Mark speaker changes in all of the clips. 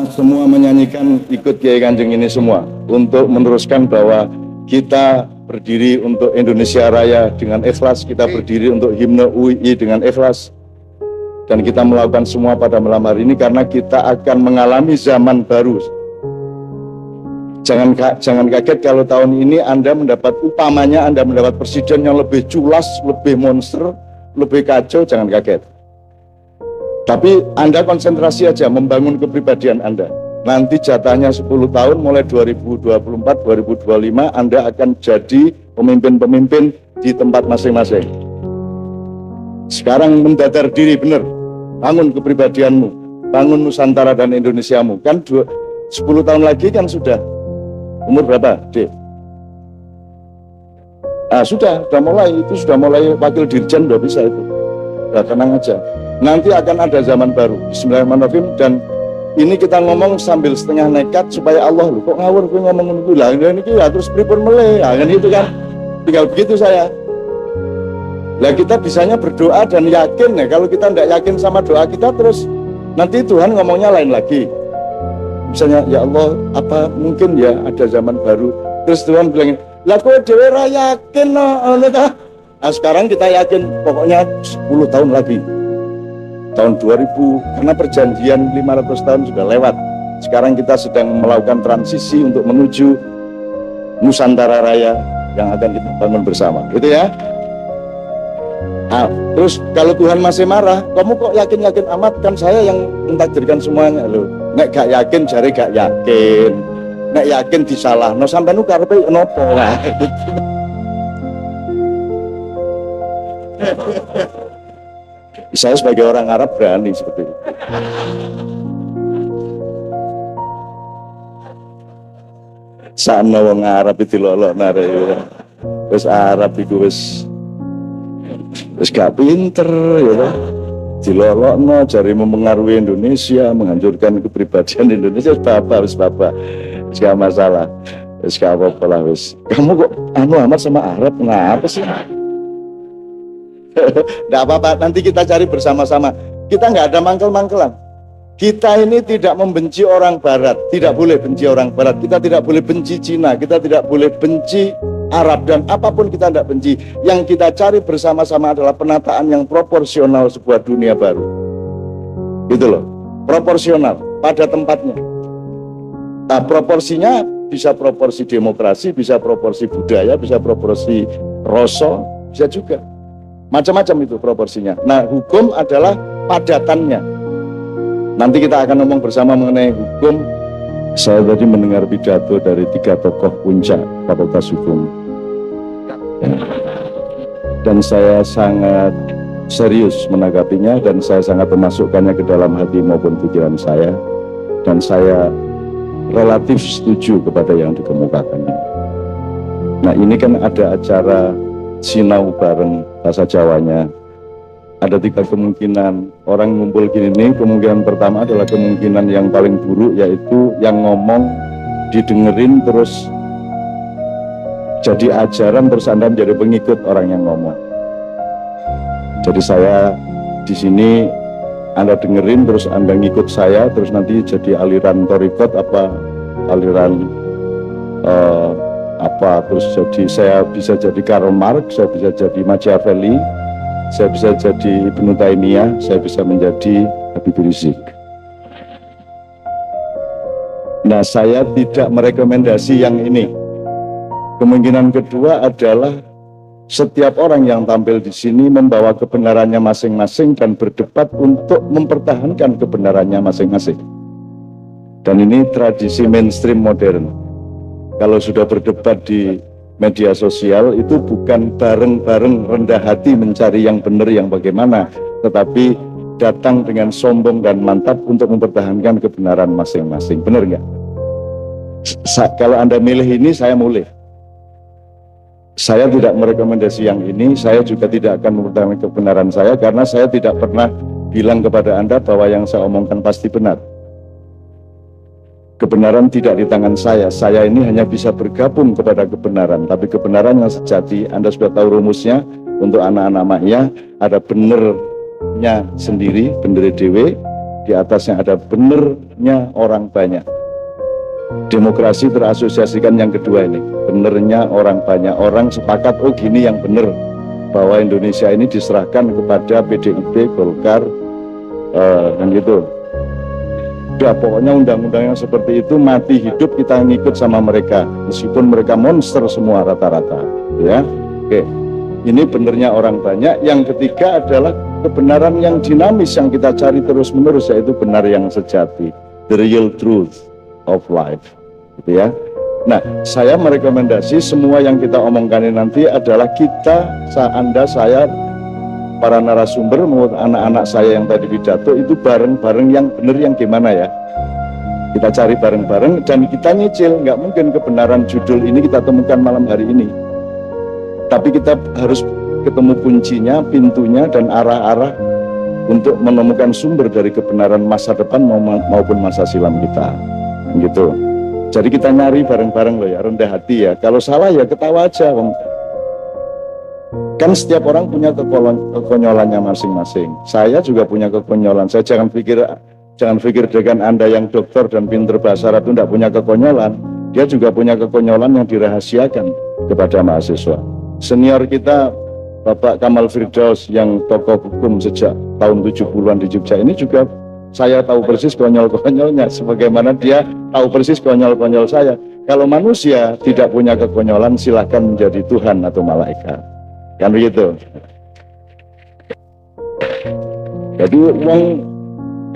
Speaker 1: Mas semua menyanyikan ikut Kiai Kanjeng ini semua untuk meneruskan bahwa kita berdiri untuk Indonesia Raya dengan ikhlas, kita berdiri untuk himne UII dengan ikhlas, dan kita melakukan semua pada malam hari ini karena kita akan mengalami zaman baru. Jangan kaget kalau tahun ini Anda mendapat, umpamanya Anda mendapat presiden yang lebih culas, lebih monster, lebih kacau, jangan kaget. Tapi Anda konsentrasi aja membangun kepribadian Anda. Nanti jatahnya 10 tahun mulai 2024, 2025 Anda akan jadi pemimpin-pemimpin di tempat masing-masing. Sekarang mendadar diri benar. Bangun kepribadianmu, bangun Nusantara dan Indonesiamu. Kan 10 tahun lagi kan sudah. Umur berapa, Dek? Sudah mulai, itu sudah mulai wakil dirjen, udah bisa itu. Udah tenang aja. Nanti akan ada zaman baru, Bismillahirrahmanirrahim. Dan ini kita ngomong sambil setengah nekat supaya Allah, loh kok ngawur gue ngomong itu lah, ini terus pripun meleh, kan itu kan, tinggal begitu saya. Nah kita bisanya berdoa dan yakin ya. Kalau kita tidak yakin sama doa kita, terus nanti Tuhan ngomongnya lain lagi. Misalnya, ya Allah, apa mungkin ya ada zaman baru. Terus Tuhan bilang, lah kowe dhewe ra yakin no. Nah sekarang kita yakin, pokoknya 10 tahun lagi. Tahun 2000, karena perjanjian 500 tahun sudah lewat. Sekarang kita sedang melakukan transisi untuk menuju Nusantara Raya yang akan kita bangun bersama. Gitu ya. Terus kalau Tuhan masih marah, kamu kok yakin-yakin amat, kan saya yang mentakdirkan semuanya loh. Nek gak yakin jare gak yakin. Nek yakin disalah, no sampai nu karepe nopo. Saya sebagai orang Arab berani seperti itu. Sana wong Arab itu lolok nare. Wis Arab iku wis gak pinter ya. Dilolokno jari mempengaruhi Indonesia, menghancurkan kepribadian Indonesia. Wis bapak. Wis gak masalah. Wis gak apa-apa lah wis. Kamu kok amat sama Arab, ngapa sih? Tidak apa-apa, nanti kita cari bersama-sama. Kita nggak ada mangkel-mangkelan. Kita ini tidak membenci orang Barat, tidak boleh benci orang Barat. Kita tidak boleh benci Cina, kita tidak boleh benci Arab, dan apapun kita tidak benci. Yang kita cari bersama-sama adalah penataan yang proporsional sebuah dunia baru. Gitu loh, proporsional pada tempatnya. Nah, proporsinya bisa proporsi demokrasi, bisa proporsi budaya, bisa proporsi rasa, bisa juga. Macam-macam itu proporsinya. Nah, hukum adalah padatannya. Nanti kita akan ngomong bersama mengenai hukum. Saya tadi mendengar pidato dari 3 tokoh puncak Fakultas Hukum. Dan saya sangat serius menanggapinya, dan saya sangat memasukkannya ke dalam hati maupun pikiran saya. Dan saya relatif setuju kepada yang dikemukakan. Nah, ini kan ada acara sinau bareng bahasa Jawanya. Ada 3 kemungkinan orang ngumpul gini. Kemungkinan pertama adalah kemungkinan yang paling buruk, yaitu yang ngomong didengerin terus jadi ajaran, terus Anda menjadi pengikut orang yang ngomong. Jadi saya di sini, Anda dengerin terus Anda ngikut saya, terus nanti jadi aliran torikot apa aliran terus jadi saya bisa jadi Karl Marx, saya bisa jadi Machiavelli, saya bisa jadi Ibnu Taimiyah, saya bisa menjadi Habib Rizik. Nah, saya tidak merekomendasi yang ini. Kemungkinan kedua adalah setiap orang yang tampil di sini membawa kebenarannya masing-masing dan berdebat untuk mempertahankan kebenarannya masing-masing. Dan ini tradisi mainstream modern. Kalau sudah berdebat di media sosial, itu bukan bareng-bareng rendah hati mencari yang benar yang bagaimana, tetapi datang dengan sombong dan mantap untuk mempertahankan kebenaran masing-masing. Benar nggak? Kalau Anda milih ini, saya mulai. Saya tidak merekomendasi yang ini. Saya juga tidak akan mempertahankan kebenaran saya, karena saya tidak pernah bilang kepada Anda bahwa yang saya omongkan pasti benar. Kebenaran tidak di tangan saya. Saya ini hanya bisa bergabung kepada kebenaran. Tapi kebenaran yang sejati, Anda sudah tahu rumusnya. Untuk anak-anak maknya, ada benernya sendiri, bener dewe. Di di atasnya ada benernya orang banyak. Demokrasi terasosiasikan yang kedua ini, benernya orang banyak. Orang sepakat, oh gini yang bener, bahwa Indonesia ini diserahkan kepada PDIP, Golkar, dan gitu. Udah, pokoknya undang-undang yang seperti itu mati hidup kita ngikut sama mereka, meskipun mereka monster semua rata-rata, ya. Oke, ini benernya orang banyak. Yang ketiga adalah kebenaran yang dinamis yang kita cari terus-menerus, yaitu benar yang sejati, the real truth of life, gitu ya. Nah, saya merekomendasi semua yang kita omongkan ini nanti adalah kita, Anda, saya, para narasumber, maupun anak-anak saya yang tadi pidato itu bareng-bareng yang benar yang gimana ya. Kita cari bareng-bareng dan kita nyicil. Nggak mungkin kebenaran judul ini kita temukan malam hari ini. Tapi kita harus ketemu kuncinya, pintunya, dan arah-arah untuk menemukan sumber dari kebenaran masa depan maupun masa silam kita. Gitu. Jadi kita nyari bareng-bareng loh ya, rendah hati ya. Kalau salah ya ketawa aja. Kan setiap orang punya kekonyolannya masing-masing. Saya juga punya kekonyolan. Saya jangan pikir dengan Anda yang dokter dan pinter bahasa Arab itu tidak punya kekonyolan. Dia juga punya kekonyolan yang dirahasiakan kepada mahasiswa. Senior kita Bapak Kamal Firdaus yang tokoh hukum sejak tahun 70-an di Jogja ini juga saya tahu persis konyol-konyolnya, sebagaimana dia tahu persis konyol-konyol saya. Kalau manusia tidak punya kekonyolan, silahkan menjadi Tuhan atau malaikat. Kan begitu. Jadi wong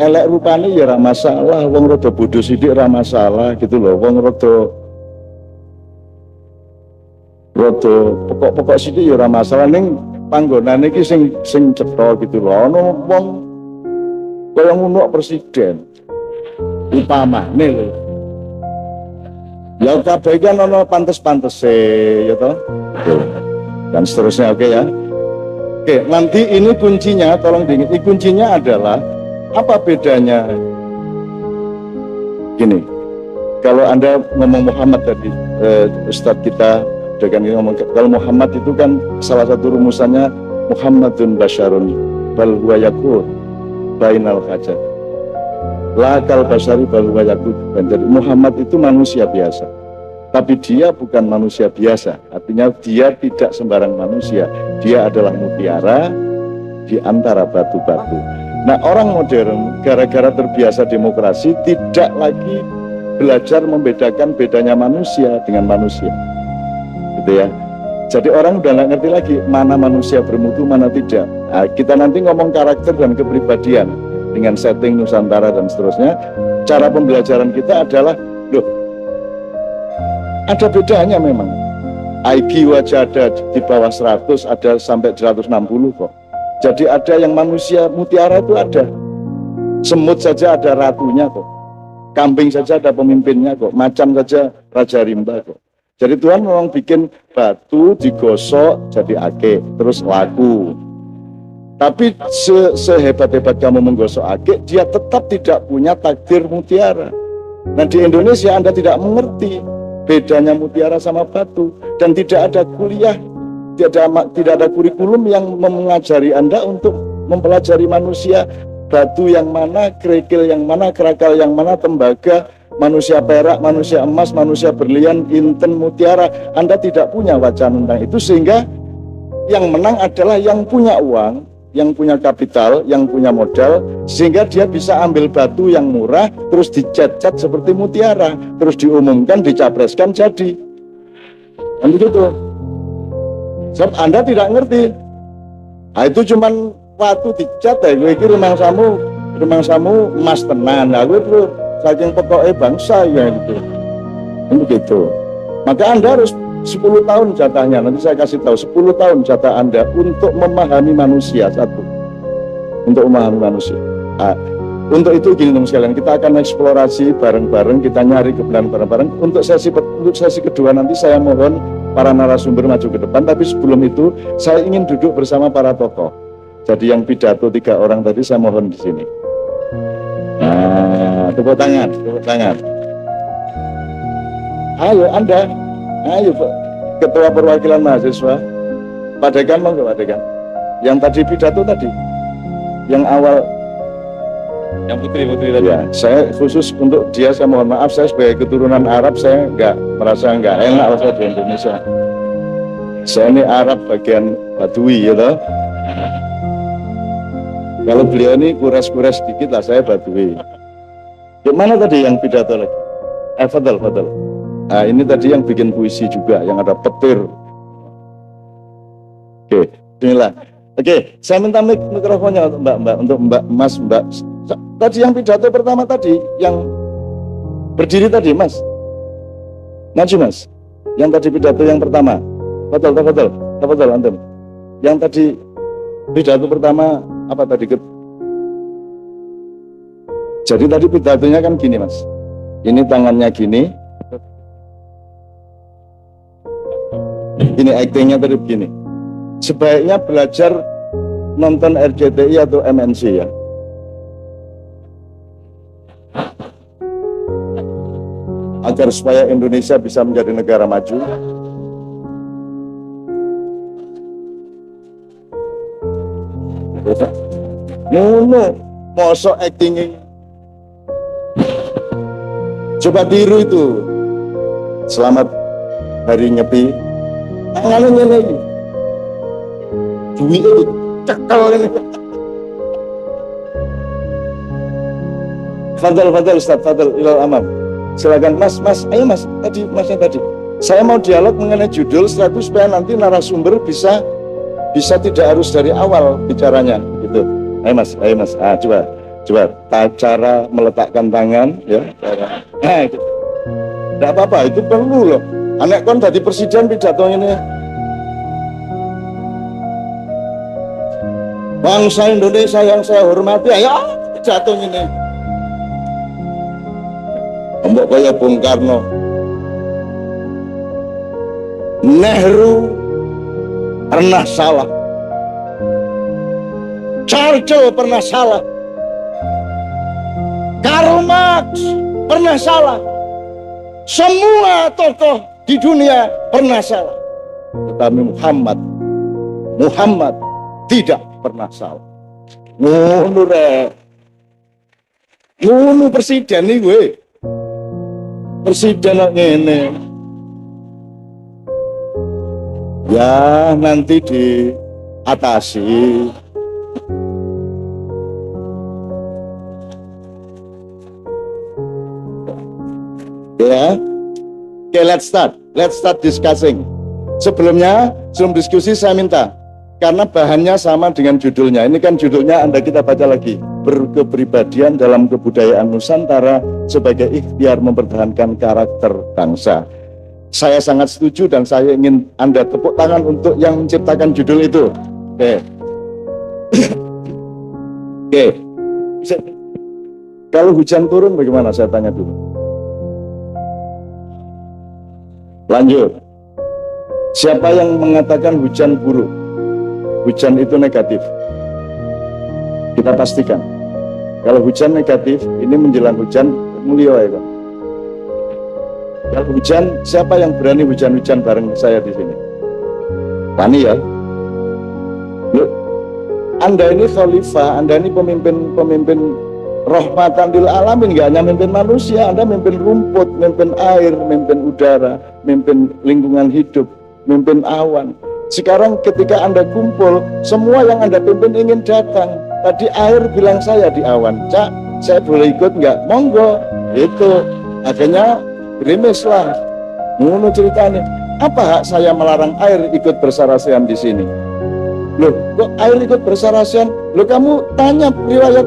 Speaker 1: elek rupane ya ora masalah, wong rada bodoh sithik ora masalah gitu loh. Wong rada pokok-pokok sithik ya ora masalah, ning panggonane iki sing cetha gitu loh. Ono wong kaya ngono presiden. Upamane lho. Ya kabeh kan ono pantes-pantese ya toh. Dan seterusnya, oke ya. Oke, nanti ini kuncinya, tolong diingat, kuncinya adalah apa bedanya? Gini, kalau Anda ngomong Muhammad tadi, Ustadz kita udah kan ngomong, kalau Muhammad itu kan salah satu rumusannya Muhammadun basyarun bal huwa yakun bainal hajat. La kal basyari bal huwa yakun. Jadi Muhammad itu manusia biasa. Tapi dia bukan manusia biasa, artinya dia tidak sembarang manusia. Dia adalah mutiara di antara batu-batu. Nah, orang modern gara-gara terbiasa demokrasi tidak lagi belajar membedakan bedanya manusia dengan manusia, gitu ya. Jadi orang udah nggak ngerti lagi mana manusia bermutu, mana tidak. Nah, kita nanti ngomong karakter dan kepribadian dengan setting Nusantara dan seterusnya. Cara pembelajaran kita adalah, loh, ada bedanya memang. IQ wajah ada di bawah 100, ada sampai 160 kok. Jadi ada yang manusia mutiara itu ada. Semut saja ada ratunya kok. Kambing saja ada pemimpinnya kok. Macan saja raja rimba kok. Jadi Tuhan memang bikin batu digosok jadi ake, terus laku. Tapi sehebat-hebat kamu menggosok ake, dia tetap tidak punya takdir mutiara. Nah, di Indonesia Anda tidak mengerti bedanya mutiara sama batu, dan tidak ada kuliah, tidak ada kurikulum yang mengajari Anda untuk mempelajari manusia, batu yang mana, kerikil yang mana, kerakal yang mana, tembaga, manusia perak, manusia emas, manusia berlian, inten, mutiara. Anda tidak punya wacana tentang itu, sehingga yang menang adalah yang punya uang, yang punya kapital, yang punya modal, sehingga dia bisa ambil batu yang murah, terus dicat-cat seperti mutiara, terus diumumkan, dicapreskan, jadi. Dan begitu. Sebab Anda tidak ngerti. Nah, itu cuman batu dicat, ya, gue kira rumah samu emas tenan, nah, gue tuh saking pokoknya bangsa ya gitu. Begitu. Maka Anda harus 10 tahun jatahnya, nanti saya kasih tahu 10 tahun jatah Anda untuk memahami manusia satu. Untuk memahami manusia. Nah, untuk itu gini teman sekalian, kita akan eksplorasi bareng-bareng, kita nyari kebenaran bareng-bareng. Untuk sesi kedua nanti saya mohon para narasumber maju ke depan, tapi sebelum itu saya ingin duduk bersama para tokoh. Jadi yang pidato 3 orang tadi saya mohon di sini. Nah, tepuk tangan, tepuk tangan. Ayo Anda. Ayo Pak, Ketua Perwakilan Mahasiswa, Pak Dekan, monggo Pak Dekan. Yang tadi pidato tadi, yang awal
Speaker 2: Yang putri tadi.
Speaker 1: Ya, saya khusus untuk dia, saya mohon maaf, saya sebagai keturunan Arab, saya merasa nggak enak saya di Indonesia. Saya ini Arab bagian Badui, ya toh. Kalau beliau ini kures-kures sedikit lah, saya Badui. Gimana tadi yang pidato lagi? Fadal. Nah, ini tadi yang bikin puisi juga, yang ada petir. Oke, inilah. Oke, saya minta mikrofonnya untuk Mbak Mas. Tadi yang pidato pertama tadi, yang berdiri tadi, Mas. Maju, Mas. Yang tadi pidato yang pertama. Betul, antum. Yang tadi pidato pertama apa tadi? Jadi tadi pidatonya kan gini, Mas. Ini tangannya gini. Ini actingnya tadi begini. Sebaiknya belajar nonton RCTI atau MNC ya. Agar supaya Indonesia bisa menjadi negara maju. Ngono, mosok acting. Coba tiru itu. Selamat hari Nyepi. Tangannya lagi. Duit itu cekal ini. Fadal Ustaz, ilal amam. Silakan Mas, ayo Mas, Masnya tadi. Saya mau dialog mengenai judul setelah itu supaya nanti narasumber bisa tidak harus dari awal bicaranya gitu. Ayo Mas. Coba cara meletakkan tangan ya. Gitu. Tidak apa-apa, itu perlu loh. Anak kon tadi presiden pidato ini. Bangsa Indonesia yang saya hormati, ayo pidato ini. Mbok kaya Bung Karno, Nehru pernah salah, Churchill pernah salah, Karl Marx pernah salah, semua tokoh di dunia pernah salah, tetapi Muhammad tidak pernah salah. Ngono presiden nih gue. Presiden ini ya nanti diatasi. Ya, oke, let's start discussing. Sebelum diskusi saya minta, karena bahannya sama dengan judulnya. Ini kan judulnya kita baca lagi. Berkepribadian dalam kebudayaan Nusantara sebagai ikhtiar mempertahankan karakter bangsa. Saya sangat setuju dan saya ingin Anda tepuk tangan untuk yang menciptakan judul itu. Oke. Kalau hujan turun bagaimana? Saya tanya dulu. Lanjut. Siapa yang mengatakan hujan buruk? Hujan itu negatif. Kita pastikan. Kalau hujan negatif, ini menjelang hujan mulia ya Pak. Kalau hujan, siapa yang berani hujan-hujan bareng saya di sini? Tani ya. Loh, Anda ini khalifah, Anda ini pemimpin rahmatan lil alamin, nggak hanya memimpin manusia, Anda memimpin rumput, memimpin air, memimpin udara, memimpin lingkungan hidup, memimpin awan. Sekarang ketika Anda kumpul, semua yang Anda pimpin ingin datang. Tadi air bilang saya di awan, Cak, saya boleh ikut nggak? Monggo. Itu akhirnya gerimis lah. Ngono ceritanya. Apa hak saya melarang air ikut bersarasehan di sini? Loh, kok air ikut bersarasehan? Loh, kamu tanya riwayat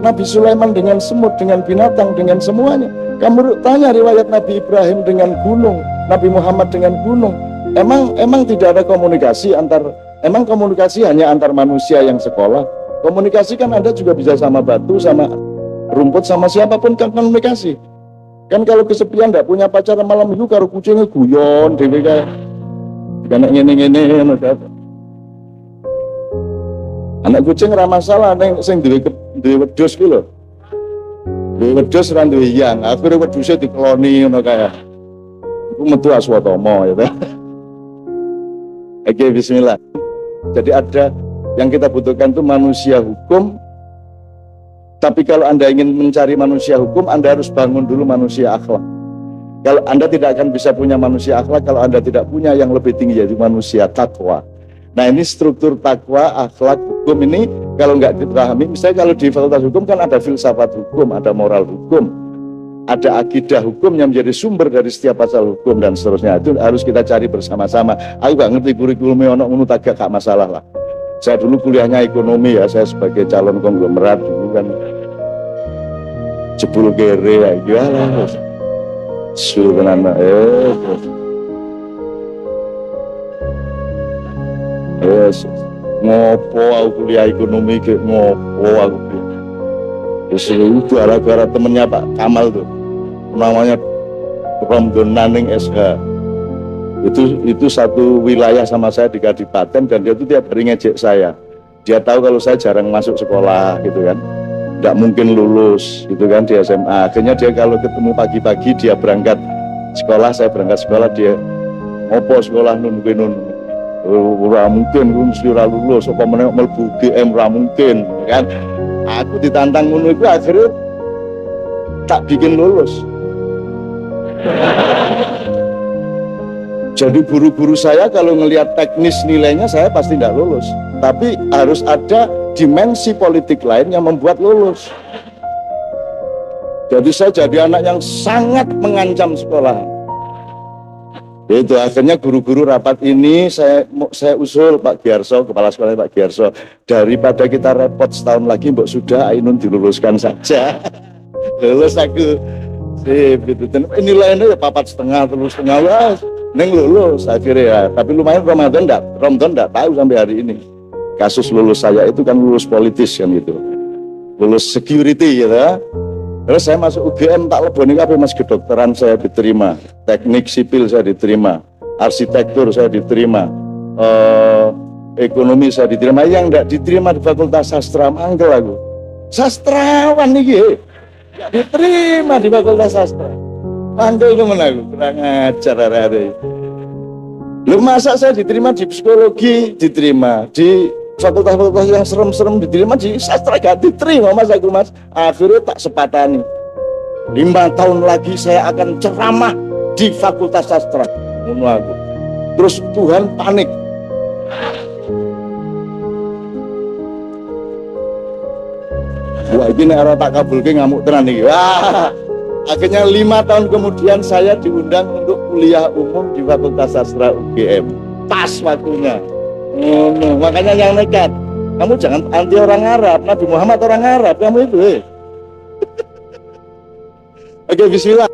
Speaker 1: Nabi Sulaiman dengan semut, dengan binatang, dengan semuanya. Kamu tanya riwayat Nabi Ibrahim dengan gunung, Nabi Muhammad dengan gunung. Emang tidak ada komunikasi emang komunikasi hanya antar manusia yang sekolah? Komunikasi kan Anda juga bisa sama batu, sama rumput, sama siapapun kan komunikasi. Kan kalau kesepian tidak punya pacar malam itu karo kucingnya guyon dewe kayak anak ngene-ngene. Anak kucing ra masalah ning sing duwe wedhus ki lho. Duwe wedhus ra duwe yang, akhire wedhuse dikeloni ngono kaya. Iku metu Aswatama ya. Oke, bismillah. Jadi ada yang kita butuhkan itu manusia hukum Tapi kalau Anda ingin mencari manusia hukum, Anda harus bangun dulu manusia akhlak. Kalau Anda tidak akan bisa punya manusia akhlak kalau Anda tidak punya yang lebih tinggi, yaitu manusia takwa. Nah, ini struktur takwa, akhlak, hukum ini kalau nggak dipahami, misalnya kalau di fakultas hukum kan ada filsafat hukum, ada moral hukum, ada akidah hukum yang menjadi sumber dari setiap pasal hukum dan seterusnya. Itu harus kita cari bersama-sama. Aku nggak ngerti kurikulumnya ono tak gak masalah lah. Saya dulu kuliahnya ekonomi ya, saya sebagai calon konglomerat dulu kan jebul kere ya, gimana? Suruh ngopo aku kuliah ekonomi ke ngopo aku itu gara-gara temennya Pak Kamal tuh namanya Romdon Naning SH itu satu wilayah sama saya di Kadipaten dan dia tuh tiap hari ngejek saya. Dia tahu kalau saya jarang masuk sekolah gitu kan, tidak mungkin lulus gitu kan di SMA. Akhirnya dia kalau ketemu pagi-pagi dia berangkat sekolah, saya berangkat sekolah, dia ngopo sekolah nun ora mungkin lu mesti ora lulus apa meneh mlebu GM ora mungkin kan. Aku ditantang ngono iku akhirnya tak bikin lulus. Jadi guru-guru saya kalau ngelihat teknis nilainya saya pasti tidak lulus. Tapi harus ada dimensi politik lain yang membuat lulus. Jadi saya jadi anak yang sangat mengancam sekolah. Itu akhirnya guru-guru rapat ini saya usul Pak Giarso, kepala sekolah Pak Giarso, daripada kita repot setahun lagi mbok sudah Ainun diluluskan saja. Lulus aku sip gitu. Dan nilainya ya 4,5 3,5 wah neng lulus akhirnya ya. Tapi lumayan Ramadan enggak tahu sampai hari ini. Kasus lulus saya itu kan lulus politis kan gitu. Lulus security gitu ya. Terus saya masuk UGM tak leboni kabeh Mas, kedokteran saya diterima, teknik sipil saya diterima, arsitektur saya diterima, ekonomi saya diterima. Yang enggak diterima di Fakultas Sastra mangkel aku. Sastrawan iki enggak diterima di Fakultas Sastra. Mangkel temen aku, kurang ajar arek-arek. Lu masa saya diterima di psikologi, diterima di fakultas-fakultas yang serem-serem, diterima di sastra gak diterima Mas aku Mas. Akhirnya tak sepatani 5 tahun lagi saya akan ceramah di Fakultas Sastra ngono aku. Terus Tuhan panik, wah ini arah tak kabulke ngamuk tenan iki. Wah, akhirnya 5 tahun kemudian saya diundang untuk kuliah umum di Fakultas Sastra UGM. Pas waktunya. Makanya yang nekat, kamu jangan anti orang Arab, Nabi Muhammad orang Arab, kamu itu. Oke, bismillah.